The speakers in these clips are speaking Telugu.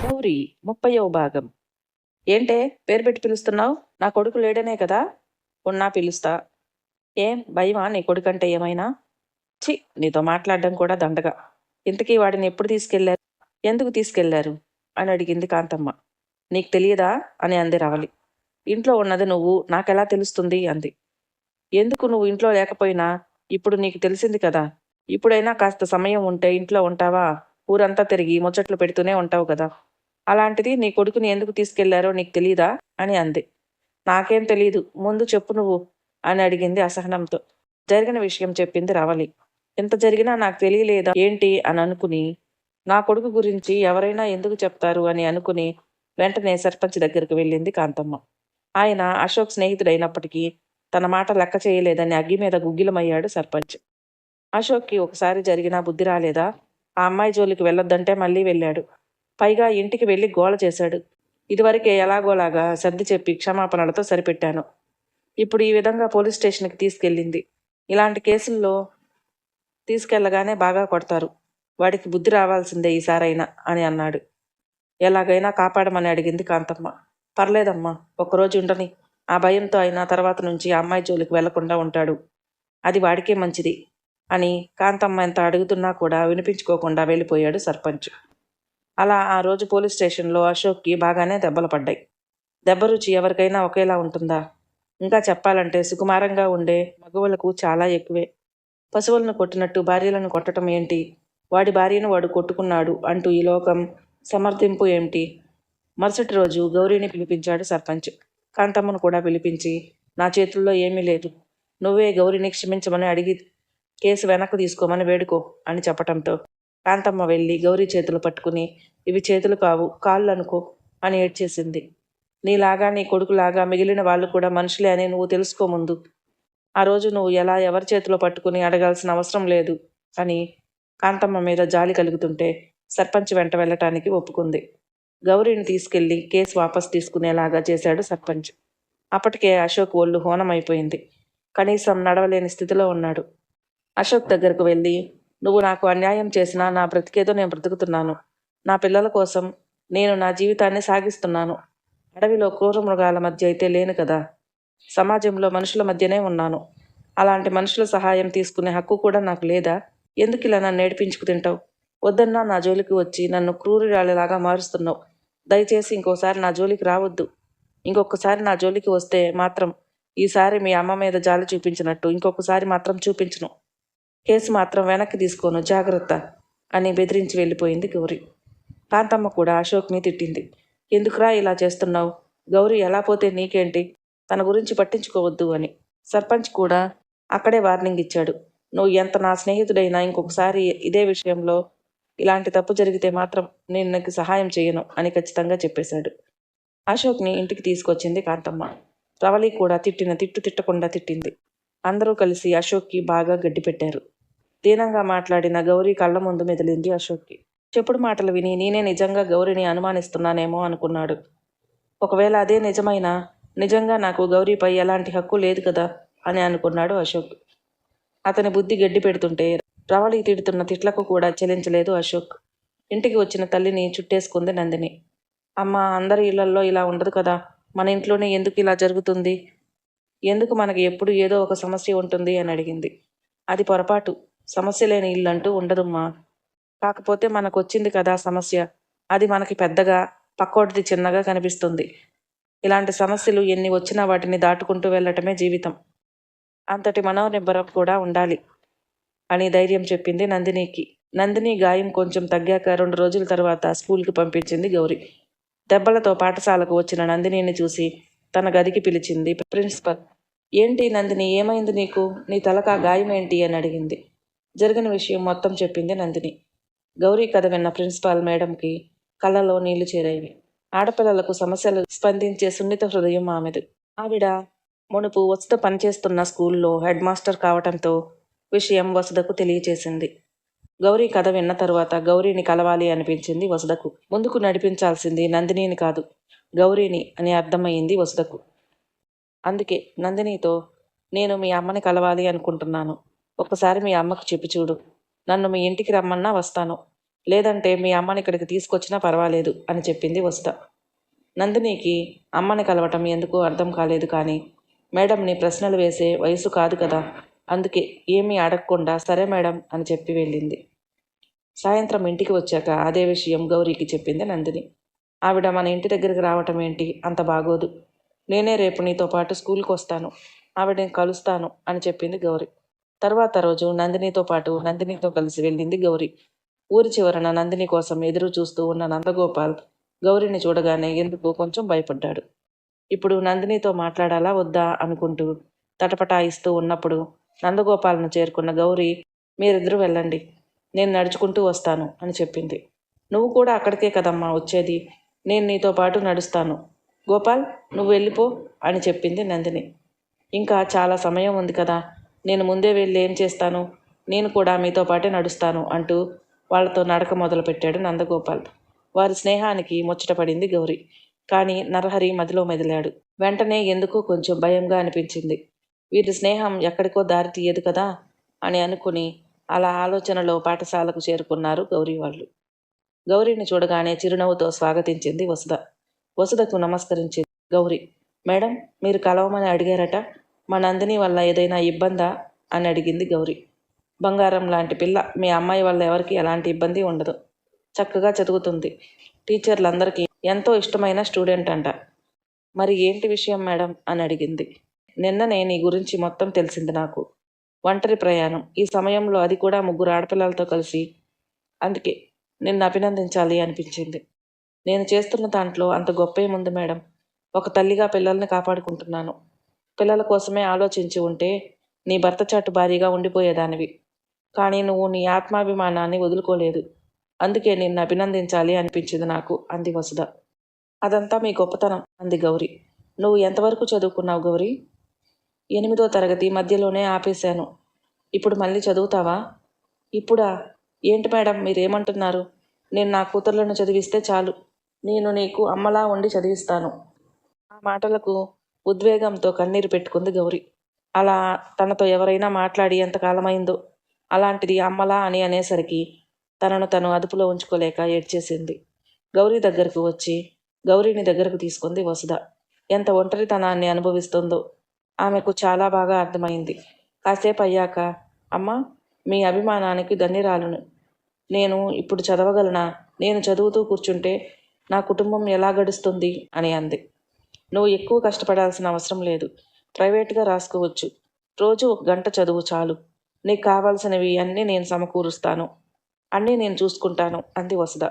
గౌరీ 30వ భాగం. ఏంటే పేరు పెట్టి పిలుస్తున్నావు? నా కొడుకు లేడనే కదా? ఉన్నా పిలుస్తా. ఏం భయమా నీ కొడుకంటే ఏమైనా? ఛీ, నీతో మాట్లాడడం కూడా దండగా. ఇంతకీ వాడిని ఎప్పుడు తీసుకెళ్లారు, ఎందుకు తీసుకెళ్లారు అని అడిగింది కాంతమ్మ. నీకు తెలియదా అని అంది రవలి. ఇంట్లో ఉన్నది నువ్వు, నాకెలా తెలుస్తుంది అంది. ఎందుకు నువ్వు ఇంట్లో లేకపోయినా ఇప్పుడు నీకు తెలిసింది కదా. ఇప్పుడైనా కాస్త సమయం ఉంటే ఇంట్లో ఉంటావా? ఊరంతా తిరిగి ముచ్చట్లు పెడుతూనే ఉంటావు కదా. అలాంటిది నీ కొడుకుని ఎందుకు తీసుకెళ్లారో నీకు తెలీదా అని అంది. నాకేం తెలీదు, ముందు చెప్పు నువ్వు అని అడిగింది అసహనంతో. జరిగిన విషయం చెప్పింది రవలి. ఎంత జరిగినా నాకు తెలియలేదా ఏంటి అని అనుకుని, నా కొడుకు గురించి ఎవరైనా ఎందుకు చెప్తారు అని అనుకుని వెంటనే సర్పంచ్ దగ్గరికి వెళ్ళింది కాంతమ్మ. ఆయన అశోక్ స్నేహితుడైనప్పటికీ తన మాట లెక్క చేయలేదని అగ్గి మీద గుగ్గిలమయ్యాడు సర్పంచ్. అశోక్కి ఒకసారి జరిగినా బుద్ధి రాలేదా? ఆ అమ్మాయి జోలికి వెళ్ళొద్దంటే మళ్ళీ వెళ్ళాడు. పైగా ఇంటికి వెళ్ళి గోల చేశాడు. ఇదివరకే ఎలాగోలాగా సర్ది చెప్పి క్షమాపణలతో సరిపెట్టాను. ఇప్పుడు ఈ విధంగా పోలీస్ స్టేషన్కి తీసుకెళ్ళింది. ఇలాంటి కేసుల్లో తీసుకెళ్లగానే బాగా కొడతారు. వాడికి బుద్ధి రావాల్సిందే ఈసారైనా అని అన్నాడు. ఎలాగైనా కాపాడమని అడిగింది కాంతమ్మ. పర్లేదమ్మా, ఒక్కరోజు ఉండని. ఆ భయంతో అయినా తర్వాత నుంచి ఆ అమ్మాయి జోలికి వెళ్లకుండా ఉంటాడు. అది వాడికే మంచిది అని కాంతమ్మ ఎంత అడుగుతున్నా కూడా వినిపించుకోకుండా వెళ్ళిపోయాడు సర్పంచ్. అలా ఆ రోజు పోలీస్ స్టేషన్లో అశోక్కి బాగానే దెబ్బలు పడ్డాయి. దెబ్బ రుచి ఎవరికైనా ఒకేలా ఉంటుందా? ఇంకా చెప్పాలంటే సుకుమారంగా ఉండే మగవులకు చాలా ఎక్కువే. పశువులను కొట్టినట్టు భార్యలను కొట్టడం ఏంటి? వాడి భార్యను వాడు కొట్టుకున్నాడు అంటూ ఈ లోకం సమర్థింపు ఏమిటి? మరుసటి రోజు గౌరీని పిలిపించాడు సర్పంచ్. కాంతమ్మను కూడా పిలిపించి, నా చేతుల్లో ఏమీ లేదు, నువ్వే గౌరీని క్షమించమని అడిగి కేసు వెనక్కు తీసుకోమని వేడుకో అని చెప్పటంతో కాంతమ్మ వెళ్ళి గౌరీ చేతులు పట్టుకుని, ఇవి చేతులు కావు, కాళ్ళు అనుకో అని ఏడ్చేసింది. నీలాగా నీ కొడుకులాగా మిగిలిన వాళ్ళు కూడా మనుషులే అని నువ్వు తెలుసుకో ముందు. ఆ రోజు నువ్వు ఎలా ఎవరి చేతిలో పట్టుకుని అడగాల్సిన అవసరం లేదు అని కాంతమ్మ మీద జాలి కలుగుతుంటే సర్పంచ్ వెంట వెళ్ళటానికి ఒప్పుకుంది. గౌరీని తీసుకెళ్లి కేసు వాపస్ తీసుకునేలాగా చేశాడు సర్పంచ్. అప్పటికే అశోక్ ఒళ్ళు హోనమైపోయింది. కనీసం నడవలేని స్థితిలో ఉన్నాడు. అశోక్ దగ్గరకు వెళ్ళి, నువ్వు నాకు అన్యాయం చేసినా నా బ్రతికేదో నేను బ్రతుకుతున్నాను. నా పిల్లల కోసం నేను నా జీవితాన్ని సాగిస్తున్నాను. అడవిలో క్రూర మృగాల మధ్య అయితే లేను కదా. సమాజంలో మనుషుల మధ్యనే ఉన్నాను. అలాంటి మనుషుల సహాయం తీసుకునే హక్కు కూడా నాకు లేదా? ఎందుకు ఇలా నన్ను ఏడిపించుకు తింటావు? వద్దన్నా నా జోలికి వచ్చి నన్ను క్రూరురాలిలాగా మారుస్తున్నావు. దయచేసి ఇంకోసారి నా జోలికి రావద్దు. ఇంకొకసారి నా జోలికి వస్తే మాత్రం ఈసారి మీ అమ్మ మీద జాలి చూపించినట్టు ఇంకొకసారి మాత్రం చూపించను. కేసు మాత్రం వెనక్కి తీసుకోను, జాగ్రత్త అని బెదిరించి వెళ్ళిపోయింది గౌరీ. కాంతమ్మ కూడా అశోక్ని తిట్టింది. ఎందుకురా ఇలా చేస్తున్నావు? గౌరీ ఎలా పోతే నీకేంటి? తన గురించి పట్టించుకోవద్దు అని. సర్పంచ్ కూడా అక్కడే వార్నింగ్ ఇచ్చాడు. నువ్వు ఎంత నా స్నేహితుడైనా ఇంకొకసారి ఇదే విషయంలో ఇలాంటి తప్పు జరిగితే మాత్రం నేను నీకు సహాయం చేయను అని ఖచ్చితంగా చెప్పేశాడు. అశోక్ని ఇంటికి తీసుకొచ్చింది కాంతమ్మ. రవలి కూడా తిట్టిన తిట్టు తిట్టకుండా తిట్టింది. అందరూ కలిసి అశోక్కి బాగా గడ్డి పెట్టారు. దీనంగా మాట్లాడిన గౌరీ కళ్ళ ముందు మెదిలింది అశోక్కి. చెప్పుడు మాటలు విని నేనే నిజంగా గౌరీని అనుమానిస్తున్నానేమో అనుకున్నాడు. ఒకవేళ అదే నిజమైనా నిజంగా నాకు గౌరీపై ఎలాంటి హక్కు లేదు కదా అని అనుకున్నాడు అశోక్. అతని బుద్ధి గడ్డి పెడుతుంటే రవళి తిడుతున్న తిట్లకు కూడా చెలించలేదు అశోక్. ఇంటికి వచ్చిన తల్లిని చుట్టేసుకుంది నందిని. అమ్మ, అందరి ఇళ్లల్లో ఇలా ఉండదు కదా, మన ఇంట్లోనే ఎందుకు ఇలా జరుగుతుంది? ఎందుకు మనకి ఎప్పుడు ఏదో ఒక సమస్య ఉంటుంది అని అడిగింది. అది పొరపాటు. సమస్య లేని ఇల్లంటూ ఉండదుమ్మా. కాకపోతే మనకు వచ్చింది కదా సమస్య, అది మనకి పెద్దగా, పక్కోటిది చిన్నగా కనిపిస్తుంది. ఇలాంటి సమస్యలు ఎన్ని వచ్చినా వాటిని దాటుకుంటూ వెళ్ళటమే జీవితం. అంతటి మనోనిబ్బరం కూడా ఉండాలి అని ధైర్యం చెప్పింది నందినికి. నందిని గాయం కొంచెం తగ్గాక 2 రోజుల తర్వాత స్కూల్కి పంపించింది గౌరీ. దెబ్బలతో పాఠశాలకు వచ్చిన నందినిని చూసి తన గదికి పిలిచింది ప్రిన్సిపల్. ఏంటి నందిని, ఏమైంది నీకు? నీ తలకా గాయం ఏంటి అని అడిగింది. జరిగిన విషయం మొత్తం చెప్పింది నందిని. గౌరీ కథ విన్న ప్రిన్సిపాల్ మేడంకి కళ్ళలో నీళ్లు చేరేవి. ఆడపిల్లలకు సమస్యలు స్పందించే సున్నిత హృదయం ఆమెది. ఆవిడ మునుపు వసుధ పనిచేస్తున్న స్కూల్లో హెడ్ మాస్టర్ కావటంతో విషయం వసుధకు తెలియచేసింది. గౌరీ కథ విన్న తరువాత గౌరీని కలవాలి అనిపించింది వసుధకు. ముందుకు నడిపించాల్సింది నందినిని కాదు, గౌరీని అని అర్థమయ్యింది వసుధకు. అందుకే నందినితో, నేను మీ అమ్మని కలవాలి అనుకుంటున్నాను. ఒకసారి మీ అమ్మకు చెప్పి చూడు. నన్ను మీ ఇంటికి రమ్మన్నా వస్తాను. లేదంటే మీ అమ్మని ఇక్కడికి తీసుకొచ్చినా పర్వాలేదు అని చెప్పింది వసుధ. నందినికి అమ్మని కలవటం ఎందుకో అర్థం కాలేదు. కానీ మేడంని ప్రశ్నలు వేసే వయసు కాదు కదా, అందుకే ఏమీ అడగకుండా సరే మేడం అని చెప్పి వెళ్ళింది. సాయంత్రం ఇంటికి వచ్చాక అదే విషయం గౌరీకి చెప్పింది నందిని. ఆవిడ మన ఇంటి దగ్గరికి రావటం ఏంటి, అంత బాగోదు. నేనే రేపు నీతో పాటు స్కూల్కి వస్తాను, ఆవిడని కలుస్తాను అని చెప్పింది గౌరీ. తర్వాత రోజు నందినితో పాటు నందినితో కలిసి వెళ్ళింది గౌరీ. ఊరి చివరన నందిని కోసం ఎదురు చూస్తూ ఉన్న నందగోపాల్ గౌరీని చూడగానే ఎందుకు కొంచెం భయపడ్డాడు. ఇప్పుడు నందినితో మాట్లాడాలా వద్దా అనుకుంటూ తటపటాయిస్తూ ఉన్నప్పుడు నందగోపాల్ను చేరుకున్న గౌరీ, మీరిద్దరూ వెళ్ళండి, నేను నడుచుకుంటూ వస్తాను అని చెప్పింది. నువ్వు కూడా అక్కడికే కదమ్మా వచ్చేది, నేను నీతో పాటు నడుస్తాను. గోపాల్, నువ్వు వెళ్ళిపో అని చెప్పింది నందిని. ఇంకా చాలా సమయం ఉంది కదా, నేను ముందే వెళ్ళి ఏం చేస్తాను, నేను కూడా మీతో పాటే నడుస్తాను అంటూ వాళ్లతో నడక మొదలుపెట్టాడు నందగోపాల్. వారి స్నేహానికి ముచ్చటపడింది గౌరీ. కానీ నరహరి మదిలో మెదిలాడు. వెంటనే ఎందుకో కొంచెం భయంగా అనిపించింది. వీరి స్నేహం ఎక్కడికో దారి తీయదు కదా అని అనుకుని అలా ఆలోచనలో పాఠశాలకు చేరుకున్నారు గౌరీ వాళ్ళు. గౌరీని చూడగానే చిరునవ్వుతో స్వాగతించింది వసుధ. వసుధకు నమస్కరించింది గౌరీ. మేడం, మీరు కలవమని అడిగారట, మా నందిని వల్ల ఏదైనా ఇబ్బందా అని అడిగింది గౌరీ. బంగారం లాంటి పిల్ల, మీ అమ్మాయి వల్ల ఎవరికి ఎలాంటి ఇబ్బంది ఉండదు, చక్కగా చదువుతుంది, టీచర్లందరికీ ఎంతో ఇష్టమైన స్టూడెంట్ అంట. మరి ఏంటి విషయం మేడం అని అడిగింది. నిన్ననే నీ గురించి మొత్తం తెలిసింది నాకు. ఒంటరి ప్రయాణం, ఈ సమయంలో అది కూడా 3 ఆడపిల్లలతో కలిసి, అందుకే నిన్ను అభినందించాలి అనిపించింది. నేను చేస్తున్న దాంట్లో అంత గొప్ప ఏముంది మేడం, ఒక తల్లిగా పిల్లల్ని కాపాడుకుంటున్నాను. పిల్లల కోసమే ఆలోచించి ఉంటే నీ భర్త చాటు భారీగా ఉండిపోయేదానివి. కానీ నువ్వు నీ ఆత్మాభిమానాన్ని వదులుకోలేదు, అందుకే నిన్ను అభినందించాలి అనిపించింది నాకు అంది వసుధ. అదంతా మీ గొప్పతనం అంది గౌరీ. నువ్వు ఎంతవరకు చదువుకున్నావు గౌరీ? 8వ తరగతి మధ్యలోనే ఆపేశాను. ఇప్పుడు మళ్ళీ చదువుతావా? ఇప్పుడా? ఏంటి మేడం మీరేమంటున్నారు? నేను నా కూతుర్లను చదివిస్తే చాలు, నేను నీకు అమ్మలా ఉండి చదివిస్తాను. ఆ మాటలకు ఉద్వేగంతో కన్నీరు పెట్టుకుంది గౌరీ. అలా తనతో ఎవరైనా మాట్లాడి ఎంతకాలమైందో, అలాంటిది అమ్మలా అని అనేసరికి తనను తను అదుపులో ఉంచుకోలేక ఏడ్చేసింది. గౌరీ దగ్గరకు వచ్చి గౌరీని దగ్గరకు తీసుకుంది వసుధ. ఎంత ఒంటరితనాన్ని అనుభవిస్తుందో ఆమెకు చాలా బాగా అర్థమైంది. కాసేపు అయ్యాక, అమ్మా, మీ అభిమానానికి ధన్యురాలును. నేను ఇప్పుడు చదవగలనా? నేను చదువుతూ కూర్చుంటే నా కుటుంబం ఎలా గడుస్తుంది అని అంది. నువ్వు ఎక్కువ కష్టపడాల్సిన అవసరం లేదు, ప్రైవేట్గా రాసుకోవచ్చు. రోజు 1 గంట చదువు చాలు. నీకు కావాల్సినవి అన్నీ నేను సమకూరుస్తాను, అన్నీ నేను చూసుకుంటాను అంది వసుధ.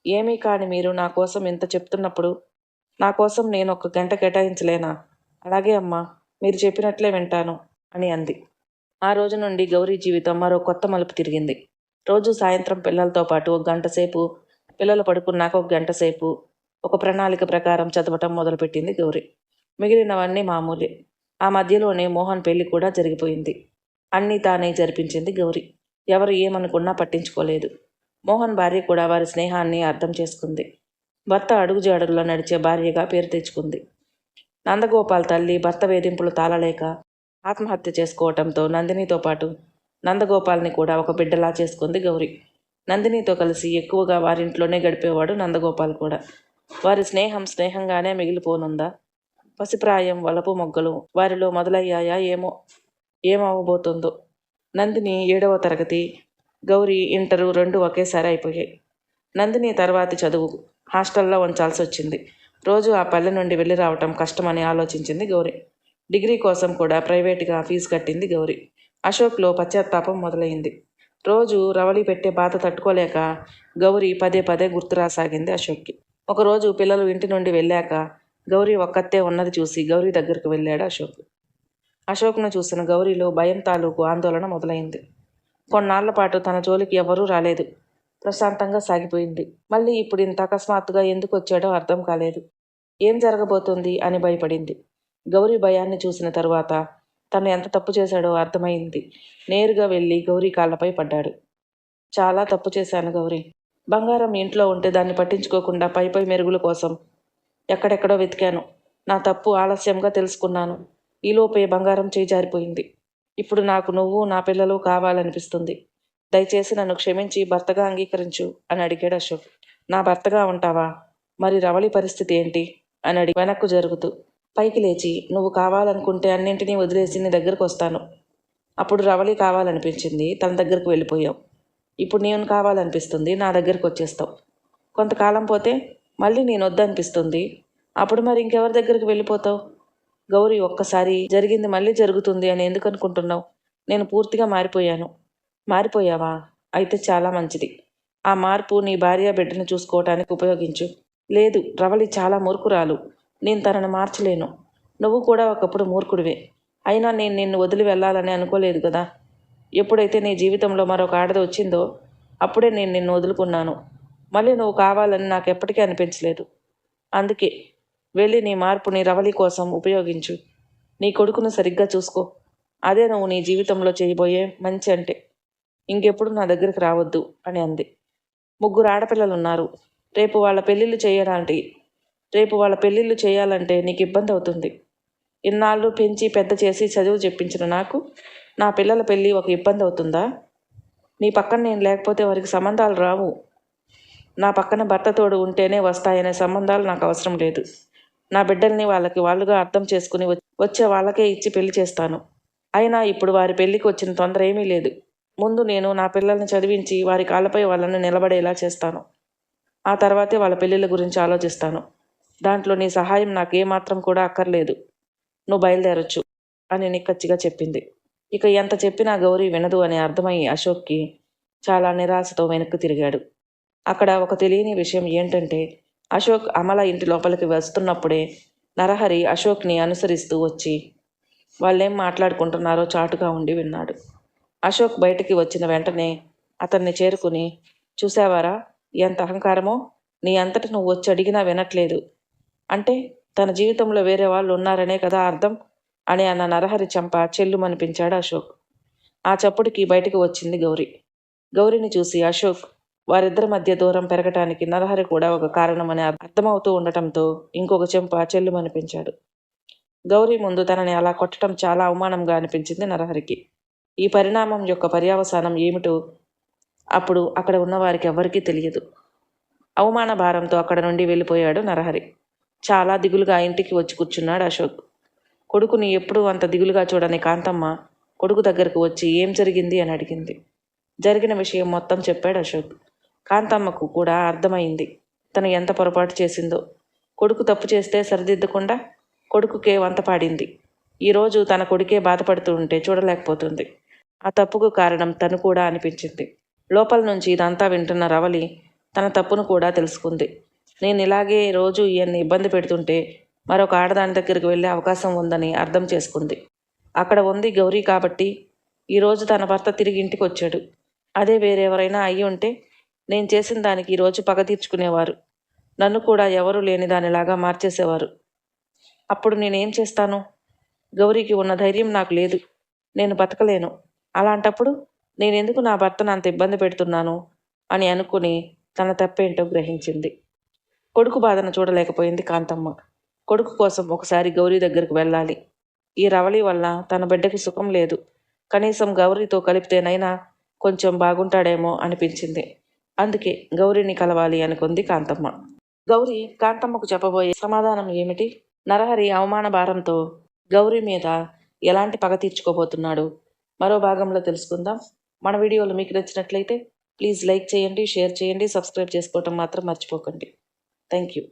ఏమీ కాని మీరు నా కోసం ఇంత చెప్తున్నప్పుడు నా కోసం నేను 1 గంట కేటాయించలేనా? అలాగే అమ్మా, మీరు చెప్పినట్లే వింటాను అని అంది. ఆ రోజు నుండి గౌరీ జీవితం మరో కొత్త మలుపు తిరిగింది. రోజు సాయంత్రం పిల్లలతో పాటు 1 గంట సేపు, పిల్లలు పడుకున్నాక 1 గంట సేపు ఒక ప్రణాళిక ప్రకారం చదవటం మొదలుపెట్టింది గౌరీ. మిగిలినవన్నీ మామూలే. ఆ మధ్యలోనే మోహన్ పెళ్లి కూడా జరిగిపోయింది. అన్నీ తానే జరిపించింది గౌరీ. ఎవరు ఏమనుకున్నా పట్టించుకోలేదు. మోహన్ భార్య కూడా వారి స్నేహాన్ని అర్థం చేసుకుంది. భర్త అడుగుజాడుల్లో నడిచే భార్యగా పేరు తెచ్చుకుంది. నందగోపాల్ తల్లి భర్త వేధింపులు తాళలేక ఆత్మహత్య చేసుకోవటంతో నందినితో పాటు నందగోపాల్ని కూడా ఒక బిడ్డలా చేసుకుంది గౌరీ. నందినితో కలిసి ఎక్కువగా వారింట్లోనే గడిపేవాడు నందగోపాల్ కూడా. వారి స్నేహం స్నేహంగానే మిగిలిపోనుందా? పసిప్రాయం వలపు మొగ్గలు వారిలో మొదలయ్యాయా ఏమో, ఏమవ్వబోతుందో. నందిని 7వ తరగతి, గౌరీ ఇంటరు 2 ఒకేసారి అయిపోయాయి. నందిని తర్వాతి చదువు హాస్టల్లో ఉంచాల్సి వచ్చింది. రోజు ఆ పల్లె నుండి వెళ్ళి రావటం కష్టమని ఆలోచించింది గౌరీ. డిగ్రీ కోసం కూడా ప్రైవేటుగా ఫీజు కట్టింది గౌరీ. అశోక్లో పశ్చాత్తాపం మొదలైంది. రోజు రవలి పెట్టే బాధ తట్టుకోలేక గౌరీ పదే పదే గుర్తు రాసాగింది అశోక్కి. ఒకరోజు పిల్లలు ఇంటి నుండి వెళ్ళాక గౌరీ ఒక్కతే ఉన్నది చూసి గౌరీ దగ్గరకు వెళ్ళాడు అశోక్. అశోక్ను చూసిన గౌరీలో భయం తాలూకు ఆందోళన మొదలైంది. కొన్నాళ్ల పాటు తన జోలికి ఎవరూ రాలేదు. ప్రశాంతంగా సాగిపోయింది. మళ్ళీ ఇప్పుడు ఇంత అకస్మాత్తుగా ఎందుకు వచ్చాడో అర్థం కాలేదు. ఏం జరగబోతుంది అని భయపడింది. గౌరీ భయాన్ని చూసిన తరువాత తను ఎంత తప్పు చేశాడో అర్థమైంది. నేరుగా వెళ్ళి గౌరీ కాళ్ళపై పడ్డాడు. చాలా తప్పు చేశాను గౌరీ. బంగారం ఇంట్లో ఉంటే దాన్ని పట్టించుకోకుండా పై పై మెరుగుల కోసం ఎక్కడెక్కడో వెతికాను. నా తప్పు ఆలస్యంగా తెలుసుకున్నాను. ఈలోపే బంగారం చేయి జారిపోయింది. ఇప్పుడు నాకు నువ్వు, నా పిల్లలు కావాలనిపిస్తుంది. దయచేసి నన్ను క్షమించి భర్తగా అంగీకరించు అని అడిగాడు అశోక్. నా భర్తగా ఉంటావా? మరి రవళి పరిస్థితి ఏంటి అని అడిగి వెనక్కు జరుగుతూ పైకి లేచి, నువ్వు కావాలనుకుంటే అన్నింటినీ వదిలేసి నీ దగ్గరకు వస్తాను. అప్పుడు రవళి కావాలనిపించింది, తన దగ్గరకు వెళ్ళిపోయావు. ఇప్పుడు నేను కావాలనిపిస్తుంది, నా దగ్గరకు వచ్చేస్తావు. కొంతకాలం పోతే మళ్ళీ నేను వద్దనిపిస్తుంది, అప్పుడు మరి ఇంకెవరి దగ్గరికి వెళ్ళిపోతావు? గౌరీ, ఒక్కసారి జరిగింది మళ్ళీ జరుగుతుంది అని ఎందుకు అనుకుంటున్నావు? నేను పూర్తిగా మారిపోయాను. మారిపోయావా? అయితే చాలా మంచిది. ఆ మార్పు నీ భార్య బిడ్డను చూసుకోవటానికి ఉపయోగించు. లేదు, రవళి చాలా మూర్ఖురాలు. నేను తనను మార్చలేను. నువ్వు కూడా ఒకప్పుడు మూర్ఖుడివే. అయినా నేను నిన్ను వదిలి వెళ్ళాలని అనుకోలేదు కదా. ఎప్పుడైతే నీ జీవితంలో మరొక ఆడది వచ్చిందో అప్పుడే నేను నిన్ను వదులుకున్నాను. మళ్ళీ నువ్వు కావాలని నాకు ఎప్పటికీ అనిపించలేదు. అందుకే వెళ్ళి నీ మార్పుని రవళి కోసం ఉపయోగించు. నీ కొడుకును సరిగ్గా చూసుకో. అదే నువ్వు నీ జీవితంలో చేయబోయే మంచి అంటే. ఇంకెప్పుడు నా దగ్గరికి రావద్దు అని అంది. 3 ఆడపిల్లలున్నారు. రేపు వాళ్ళ పెళ్ళిళ్ళు చేయాలంటే నీకు ఇబ్బంది అవుతుంది. ఇన్నాళ్ళు పెంచి పెద్ద చేసి చదువు చెప్పించిన నాకు నా పిల్లల పెళ్ళి ఒక ఇబ్బంది అవుతుందా? నీ పక్కన నేను లేకపోతే వారికి సంబంధాలు రావు. నా పక్కన భర్త తోడు ఉంటేనే వస్తాయనే సంబంధాలు నాకు అవసరం లేదు. నా బిడ్డల్ని వాళ్ళుగా అర్థం చేసుకుని వచ్చే వాళ్ళకే ఇచ్చి పెళ్లి చేస్తాను. అయినా ఇప్పుడు వారి పెళ్లికి వచ్చిన తొందర ఏమీ లేదు. ముందు నేను నా పిల్లల్ని చదివించి వారి కాళ్ళపై వాళ్ళని నిలబడేలా చేస్తాను. ఆ తర్వాతే వాళ్ళ పెళ్ళిళ్ళ గురించి ఆలోచిస్తాను. దాంట్లో నీ సహాయం నాకు ఏమాత్రం కూడా అక్కర్లేదు. నువ్వు బయలుదేరొచ్చు అని నిక్కచ్చిగా చెప్పింది. ఇక ఎంత చెప్పినా గౌరీ వినదు అని అర్థమయ్యి అశోక్కి చాలా నిరాశతో వెనక్కి తిరిగాడు. అక్కడ ఒక తెలియని విషయం ఏంటంటే, అశోక్ అమల ఇంటి లోపలికి వస్తున్నప్పుడే నరహరి అశోక్ని అనుసరిస్తూ వచ్చి వాళ్ళేం మాట్లాడుకుంటున్నారో చాటుగా ఉండి విన్నాడు. అశోక్ బయటికి వచ్చిన వెంటనే అతన్ని చేరుకుని, చూసావారా ఎంత అహంకారమో? నీ అంతటి నువ్వు వచ్చి అడిగినా వినట్లేదు. అంటే తన జీవితంలో వేరే వాళ్ళు ఉన్నారనే కదా అర్థం అని అన్న నరహరి చెంప చెల్లుమనిపించాడు అశోక్. ఆ చప్పుడుకి బయటికి వచ్చింది గౌరీ. గౌరీని చూసి అశోక్ వారిద్దరి మధ్య దూరం పెరగటానికి నరహరి కూడా ఒక కారణమని అర్థమవుతూ ఉండటంతో ఇంకొక చెంప చెల్లుమనిపించాడు. గౌరీ ముందు తనని అలా కొట్టడం చాలా అవమానంగా అనిపించింది నరహరికి. ఈ పరిణామం యొక్క పర్యవసానం ఏమిటో అప్పుడు అక్కడ ఉన్న వారికి ఎవ్వరికీ తెలియదు. అవమాన భారంతో అక్కడ నుండి వెళ్ళిపోయాడు నరహరి. చాలా దిగులుగా ఇంటికి వచ్చి కూర్చున్నాడు అశోక్. కొడుకుని ఎప్పుడూ అంత దిగులుగా చూడని కాంతమ్మ కొడుకు దగ్గరకు వచ్చి ఏం జరిగింది అని అడిగింది. జరిగిన విషయం మొత్తం చెప్పాడు అశోక్. కాంతమ్మకు కూడా అర్థమైంది తను ఎంత పొరపాటు చేసిందో. కొడుకు తప్పు చేస్తే సరిదిద్దకుండా కొడుకుకే వంత పాడింది. ఈరోజు తన కొడుకే బాధపడుతూ ఉంటే చూడలేకపోతుంది. ఆ తప్పుకు కారణం తను కూడా అనిపించింది. లోపల నుంచి ఇదంతా వింటున్న రవళి తన తప్పును కూడా తెలుసుకుంది. నేను ఇలాగే రోజు ఈయన్ని ఇబ్బంది పెడుతుంటే మరొక ఆడదాని దగ్గరికి వెళ్ళే అవకాశం ఉందని అర్థం చేసుకుంది. అక్కడ ఉంది గౌరీ కాబట్టి ఈరోజు తన భర్త తిరిగి ఇంటికి వచ్చాడు. అదే వేరెవరైనా అయ్యి ఉంటే నేను చేసిన దానికి ఈరోజు పగ తీర్చుకునేవారు. నన్ను కూడా ఎవరూ లేని దానిలాగా మార్చేసేవారు. అప్పుడు నేనేం చేస్తాను? గౌరీకి ఉన్న ధైర్యం నాకు లేదు. నేను బతకలేను. అలాంటప్పుడు నేనెందుకు నా భర్తను అంత ఇబ్బంది పెడుతున్నాను అని అనుకుని తన తప్పేంటో గ్రహించింది. కొడుకు బాధను చూడలేకపోయింది కాంతమ్మ. కొడుకు కోసం ఒకసారి గౌరీ దగ్గరకు వెళ్ళాలి. ఈ రవళి వల్ల తన బిడ్డకి సుఖం లేదు. కనీసం గౌరీతో కలిపితేనైనా కొంచెం బాగుంటాడేమో అనిపించింది. అందుకే గౌరీని కలవాలి అనుకుంది కాంతమ్మ. గౌరీ కాంతమ్మకు చెప్పబోయే సమాధానం ఏమిటి? నరహరి అవమాన భారంతో గౌరీ మీద ఎలాంటి పగ తీర్చుకోబోతున్నాడు? మరో భాగంలో తెలుసుకుందాం. మన వీడియోలు మీకు నచ్చినట్లయితే ప్లీజ్ లైక్ చేయండి, షేర్ చేయండి, సబ్స్క్రైబ్ చేసుకోవటం మాత్రం మర్చిపోకండి. Thank you.